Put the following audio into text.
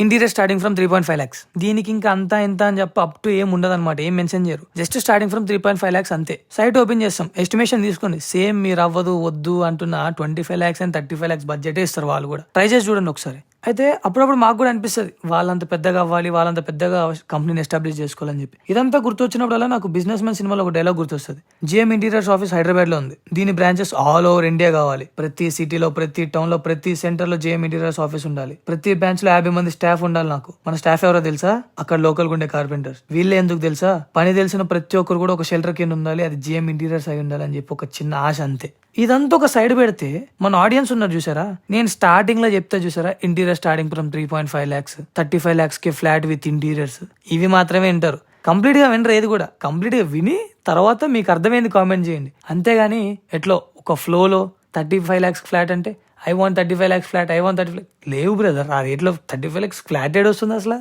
Interior starting from 3.5 lakhs. దీనికి ఇంకా అంతా ఎంత అని చెప్పి అప్ టు ఏం ఉండదు అనమాట, ఏం మెన్షన్ చేయరు. జస్ట్ స్టార్టింగ్ ఫ్రమ్ 3.5 lakhs అంతే. సైట్ ఓపెన్ చేస్తాం, ఎస్టిమేషన్ తీసుకోండి. సేమ్ మీరు అవ్వదు వద్దు అంటున్న 25 lakhs అండ్ 35 lakhs బడ్జెటే ఇస్తారు వాళ్ళు కూడా. ట్రై చేసి చూడండి ఒకసారి. అయితే అప్పుడప్పుడు మాకు కూడా అనిపిస్తుంది వాళ్ళంత పెద్దగా అవ్వాలి, వాళ్ళంత పెద్దగా కంపెనీని ఎస్టాబ్లిష్ చేసుకోవాలని చెప్పి. ఇదంతా గుర్తొచ్చినప్పుడల్లా నాకు బిజినెస్ మ్యాన్ సినిమాలో ఒక డైలాగ్ గుర్తొస్తుంది. జిఎం ఇంటీరియర్స్ ఆఫీస్ హైదరాబాద్ లో ఉంది, దీని బ్రాంచెస్ ఆల్ ఓవర్ ఇండియా కావాలి. ప్రతి సిటీలో, ప్రతి టౌన్ లో, ప్రతి సెంటర్ లో జిఎం ఇంటీరియర్స్ ఆఫీస్ ఉండాలి. ప్రతి బ్రాంచ్ లో 50 మంది స్టాఫ్ ఉండాలి. నాకు మన స్టాఫ్ ఎవరో తెలుసా? అక్కడ లోకల్ ఉండే కార్పెంటర్స్. వీళ్ళే ఎందుకు తెలుసా? పని తెలిసిన ప్రతి ఒక్కరు కూడా ఒక షెల్టర్ కింద ఉండాలి, అది జిఎం ఇంటీరియర్స్ అయి ఉండాలి అని చెప్పి ఒక చిన్న ఆశ అంతే. ఇదంతా ఒక సైడ్ పెడితే మన ఆడియన్స్ ఉన్నారు చూసారా, నేను స్టార్టింగ్ లో చెప్తా చూసారా, interior starting from 3.5 lakhs, 35 lakhs కి ఫ్లాట్ విత్ ఇంటీరియర్స్. ఇవి మాత్రమే వింటారు, కంప్లీట్ గా వినరు. ఏది కూడా కంప్లీట్ గా విని తర్వాత మీకు అర్థమైంది కామెంట్ చేయండి. అంతేగాని ఎట్లో ఒక ఫ్లోలో 35 lakhs ఫ్లాట్ అంటే I want 35 lakhs flat, I want 35 లేవు బ్రదర్. ఆ రేట్లో 35 lakhs ఫ్లాట్ ఏడు వస్తుంది అసలు.